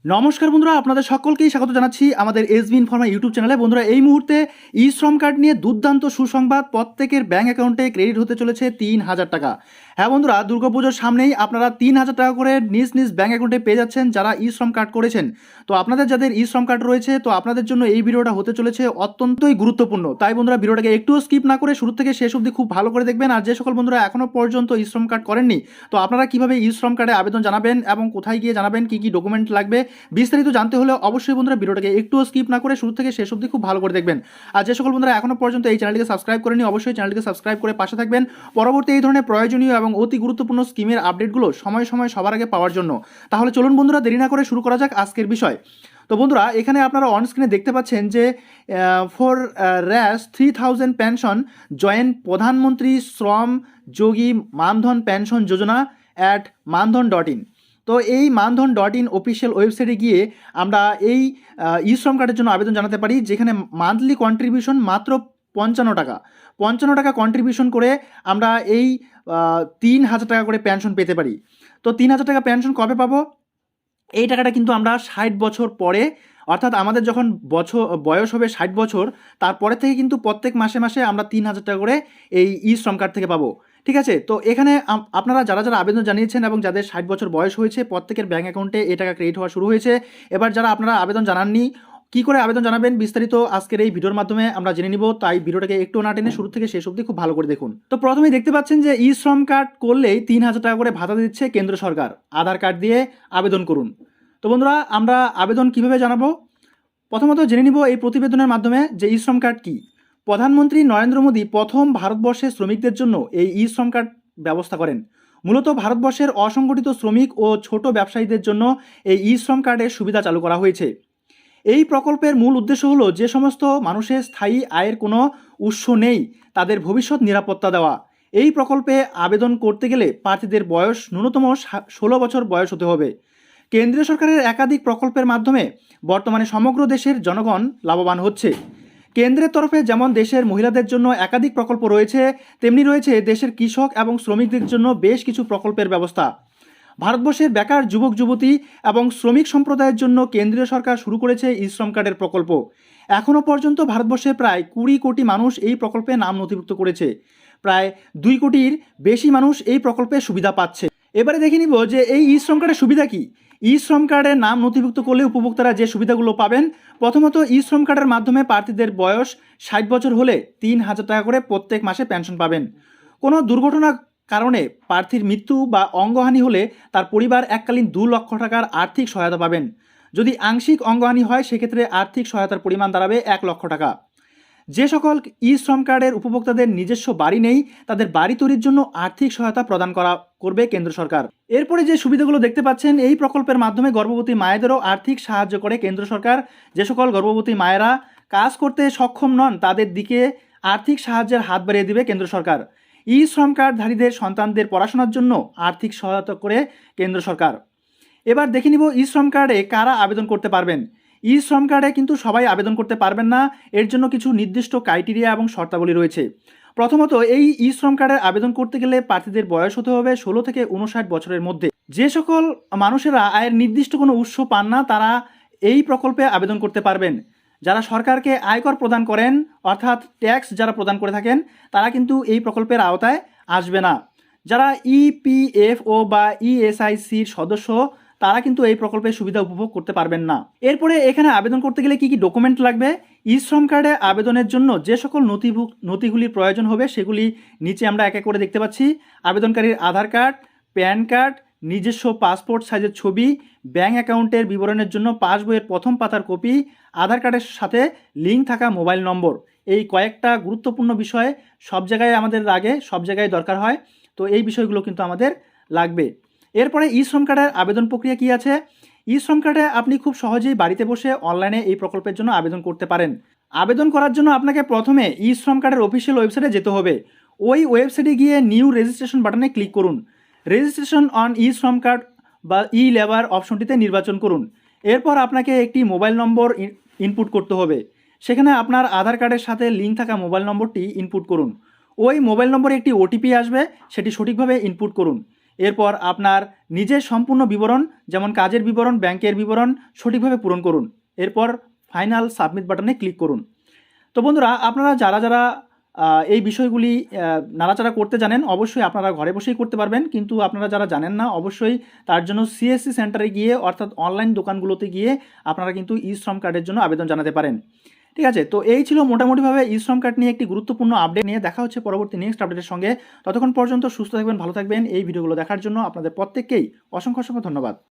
নমস্কার বন্ধুরা, আপনাদের সকলকেই স্বাগত জানাচ্ছি আমাদের এসবি ইনফরমা ইউটিউব চ্যানেলে। বন্ধুরা, এই মুহূর্তে ই শ্রম কার্ড নিয়ে দুর্দান্ত সুসংবাদ। প্রত্যেকের ব্যাঙ্ক অ্যাকাউন্টে ক্রেডিট হতে চলেছে ৩,০০০ টাকা। হ্যাঁ বন্ধুরা, দুর্গাপুজোর সামনেই আপনারা ৩,০০০ টাকা করে নিজ নিজ ব্যাঙ্ক অ্যাকাউন্টে পেয়ে যাচ্ছেন যারা ই শ্রম কার্ড করেছেন। তো আপনাদের যাদের ই শ্রম কার্ড রয়েছে, তো আপনাদের জন্য এই ভিডিওটা হতে চলেছে অত্যন্তই গুরুত্বপূর্ণ। তাই বন্ধুরা, ভিডিওটাকে একটুও স্কিপ না করে শুরু থেকে শেষ অবধি খুব ভালো করে দেখবেন। আর যে সকল বন্ধুরা এখনও পর্যন্ত ই শ্রম কার্ড করেননি, তো আপনারা কীভাবে ই শ্রম কার্ডে আবেদন জানাবেন এবং কোথায় গিয়ে জানাবেন, কী কী ডকুমেন্ট লাগবে, বিস্তারিত জানতে হলে অবশ্যই বন্ধুরা ভিডিওটাকে একটুও স্কিপ না করে শুরু থেকে শেষ অবধি খুব ভালো করে দেখবেন। আর যে সকল বন্ধুরা এখনও পর্যন্ত এই চ্যানেলটিকে সাবস্ক্রাইব করেনি, অবশ্যই চ্যানেলটিকে সাবস্ক্রাইব করে পাশে থাকবেন পরবর্তী এই ধরনের প্রয়োজনীয় এবং অতি গুরুত্বপূর্ণ স্কিমের আপডেটগুলো সময় সময় সবার আগে পাওয়ার জন্য। তাহলে চলুন বন্ধুরা, দেরি না করে শুরু করা যাক আজকের বিষয়। তো বন্ধুরা, এখানে আপনারা অন স্ক্রিনে দেখতে পাচ্ছেন যে ফর র্যাশ 3000 পেনশন জয়েন প্রধানমন্ত্রী শ্রম যোগী মানধন পেনশন যোজনা অ্যাট মানধন.in। তো এই মানধন.in অফিসিয়াল ওয়েবসাইটে গিয়ে আমরা এই ই শ্রম কার্ডের জন্য আবেদন জানাতে পারি, যেখানে মান্থলি কন্ট্রিবিউশন মাত্র 55 টাকা কন্ট্রিবিউশন করে আমরা এই ৩,০০০ টাকা করে পেনশন পেতে পারি। তো ৩,০০০ টাকা পেনশন কবে পাবো? এই টাকাটা কিন্তু আমরা ৬০ বছর পরে, অর্থাৎ আমাদের যখন বয়স হবে ৬০ বছর, তারপরে থেকে কিন্তু প্রত্যেক মাসে মাসে আমরা ৩,০০০ টাকা করে এই ই শ্রম কার্ড থেকে পাবো। ঠিক আছে, তো এখানে আপনারা যারা যারা আবেদন জানিয়েছেন এবং যাদের ৬০ বছর বয়স হয়েছে, প্রত্যেকের ব্যাঙ্ক অ্যাকাউন্টে এই টাকা ক্রেডিট হওয়া শুরু হয়েছে। এবার যারা আপনারা আবেদন জানাননি, কী করে আবেদন জানাবেন বিস্তারিত আজকের এই ভিডিওর মাধ্যমে আমরা জেনে নিব। তাই ভিডিওটাকে একটু না টেনে শুরু থেকে শেষ অবধি খুব ভালো করে দেখুন। তো প্রথমেই দেখতে পাচ্ছেন যে ই শ্রম কার্ড করলেই ৩,০০০ টাকা করে ভাতা দিচ্ছে কেন্দ্র সরকার। আধার কার্ড দিয়ে আবেদন করুন। তো বন্ধুরা, আমরা আবেদন কিভাবে জানাবো? প্রথমত জেনে নিব এই প্রতিবেদনের মাধ্যমে যে ই শ্রম কার্ড কী। প্রধানমন্ত্রী নরেন্দ্র মোদী প্রথম ভারতবর্ষের শ্রমিকদের জন্য এই ই শ্রম কার্ড ব্যবস্থা করেন। মূলত ভারতবর্ষের অসংগঠিত শ্রমিক ও ছোট ব্যবসায়ীদের জন্য এই ই শ্রম কার্ডের সুবিধা চালু করা হয়েছে। এই প্রকল্পের মূল উদ্দেশ্য হলো যে সমস্ত মানুষের স্থায়ী আয়ের কোনো উৎস নেই, তাদের ভবিষ্যৎ নিরাপত্তা দেওয়া। এই প্রকল্পে আবেদন করতে গেলে প্রার্থীদের বয়স ন্যূনতম 16 বছর বয়স হতে হবে। কেন্দ্রীয় সরকারের একাধিক প্রকল্পের মাধ্যমে বর্তমানে সমগ্র দেশের জনগণ লাভবান হচ্ছে। কেন্দ্রের তরফে যেমন দেশের মহিলাদের জন্য একাধিক প্রকল্প রয়েছে, তেমনি রয়েছে দেশের কৃষক এবং শ্রমিকদের জন্য বেশ কিছু প্রকল্পের ব্যবস্থা। ভারতবর্ষের বেকার যুবক যুবতী এবং শ্রমিক সম্প্রদায়ের জন্য কেন্দ্রীয় সরকার শুরু করেছে ই শ্রম কার্ডের প্রকল্প। এখনও পর্যন্ত ভারতবর্ষে প্রায় 20 কোটি মানুষ এই প্রকল্পে নাম নথিভুক্ত করেছে। প্রায় 2 কোটির বেশি মানুষ এই প্রকল্পের সুবিধা পাচ্ছে। এবারে দেখে নিব যে এই ই শ্রম কার্ডের সুবিধা কী। ই শ্রম কার্ডের নাম নথিভুক্ত করলে উপভোক্তারা যে সুবিধাগুলো পাবেন, প্রথমত ই শ্রম কার্ডের মাধ্যমে প্রার্থীদের বয়স 60 বছর হলে 3,000 টাকা করে প্রত্যেক মাসে পেনশন পাবেন। কোনো দুর্ঘটনার কারণে প্রার্থীর মৃত্যু বা অঙ্গহানি হলে তার পরিবার এককালীন 2 লক্ষ টাকার আর্থিক সহায়তা পাবেন। যদি আংশিক অঙ্গহানি হয়, সেক্ষেত্রে আর্থিক সহায়তার পরিমাণ দাঁড়াবে 1 লক্ষ টাকা। যে সকল ই শ্রম কার্ডের উপভোক্তাদের নিজস্ব বাড়ি নেই, তাদের বাড়ি তৈরির জন্য আর্থিক সহায়তা প্রদান করবে কেন্দ্র সরকার। এরপরে যে সুবিধাগুলো দেখতে পাচ্ছেন, এই প্রকল্পের মাধ্যমে গর্ভবতী মায়েদেরও আর্থিক সাহায্য করে কেন্দ্র সরকার। যে সকল গর্ভবতী মায়েরা কাজ করতে সক্ষম নন, তাদের দিকে আর্থিক সাহায্যের হাত বাড়িয়ে দিবে কেন্দ্র সরকার। ই শ্রম কার্ডধারীদের সন্তানদের পড়াশোনার জন্য আর্থিক সহায়তা করে কেন্দ্র সরকার। এবার দেখে নিব ই শ্রম কার্ডে কারা আবেদন করতে পারবেন। ই শ্রম কার্ডে কিন্তু সবাই আবেদন করতে পারবেন না, এর জন্য কিছু নির্দিষ্ট ক্রাইটেরিয়া এবং শর্তাবলী রয়েছে। প্রথমত, এই ই শ্রম কার্ডের আবেদন করতে গেলে প্রার্থীদের বয়স হতে হবে 16 থেকে 59 বছরের মধ্যে। যে সকল মানুষেরা আয়ের নির্দিষ্ট কোনো উৎস পান না, তারা এই প্রকল্পে আবেদন করতে পারবেন। যারা সরকারকে আয়কর প্রদান করেন, অর্থাৎ ট্যাক্স যারা প্রদান করে থাকেন, তারা কিন্তু এই প্রকল্পের আওতায় আসবে না। যারা ইপিএফও বা ইএসআইসির সদস্য, তারা কিন্তু এই প্রকল্পের সুবিধা উপভোগ করতে পারবেন না। এরপরে এখানে আবেদন করতে গেলে কী কী ডকুমেন্ট লাগবে। ই শ্রম কার্ডে আবেদনের জন্য যে সকল নথিগুলির প্রয়োজন হবে, সেগুলি নিচে আমরা এক এক করে দেখতে পাচ্ছি। আবেদনকারীর আধার কার্ড, প্যান কার্ড, নিজস্ব পাসপোর্ট সাইজের ছবি, ব্যাঙ্ক অ্যাকাউন্টের বিবরণের জন্য পাসবইয়ের প্রথম পাতার কপি, আধার কার্ডের সাথে লিঙ্ক থাকা মোবাইল নম্বর। এই কয়েকটা গুরুত্বপূর্ণ বিষয় সব জায়গায় আমাদের লাগে, সব জায়গায় দরকার হয়। তো এই বিষয়গুলো কিন্তু আমাদের লাগবে। এরপরে ই শ্রম কার্ডের আবেদন প্রক্রিয়া কী আছে। ই শ্রম কার্ডে আপনি খুব সহজেই বাড়িতে বসে অনলাইনে এই প্রকল্পের জন্য আবেদন করতে পারেন। আবেদন করার জন্য আপনাকে প্রথমে ই শ্রম কার্ডের অফিসিয়াল ওয়েবসাইটে যেতে হবে। ওই ওয়েবসাইটে গিয়ে নিউ রেজিস্ট্রেশন বাটনে ক্লিক করুন। রেজিস্ট্রেশন অন ই শ্রম কার্ড বা ই লেবার অপশনটিতে নির্বাচন করুন। এরপর আপনাকে একটি মোবাইল নম্বর ইনপুট করতে হবে। সেখানে আপনার আধার কার্ডের সাথে লিঙ্ক থাকা মোবাইল নম্বরটি ইনপুট করুন। ওই মোবাইল নম্বরে একটি ওটিপি আসবে, সেটি সঠিকভাবে ইনপুট করুন। এরপর আপনার নিজের সম্পূর্ণ বিবরণ, যেমন কাজের বিবরণ, ব্যাংকের বিবরণ সঠিকভাবে পূরণ করুন। এরপর ফাইনাল সাবমিট বাটনে ক্লিক করুন। তো বন্ধুরা, আপনারা যারা এই বিষয়গুলি নাড়াচাড়া করতে জানেন, অবশ্যই আপনারা ঘরে বসেই করতে পারবেন। কিন্তু আপনারা যারা জানেন না, অবশ্যই তার জন্য সিএসসি সেন্টারে গিয়ে, অর্থাৎ অনলাইন দোকানগুলোতে গিয়ে আপনারা কিন্তু ই শ্রম কার্ডের জন্য আবেদন জানাতে পারেন। ঠিক আছে, তো এই ছিল মোটামুটিভাবে ই শ্রম কার্ড নিয়ে একটি গুরুত্বপূর্ণ আপডেট নিয়ে। দেখা হচ্ছে পরবর্তী নেক্সট আপডেটের সঙ্গে। ততক্ষণ পর্যন্ত সুস্থ থাকবেন, ভালো থাকবেন। এই ভিডিওগুলো দেখার জন্য আপনাদের প্রত্যেককেই অসংখ্য ধন্যবাদ।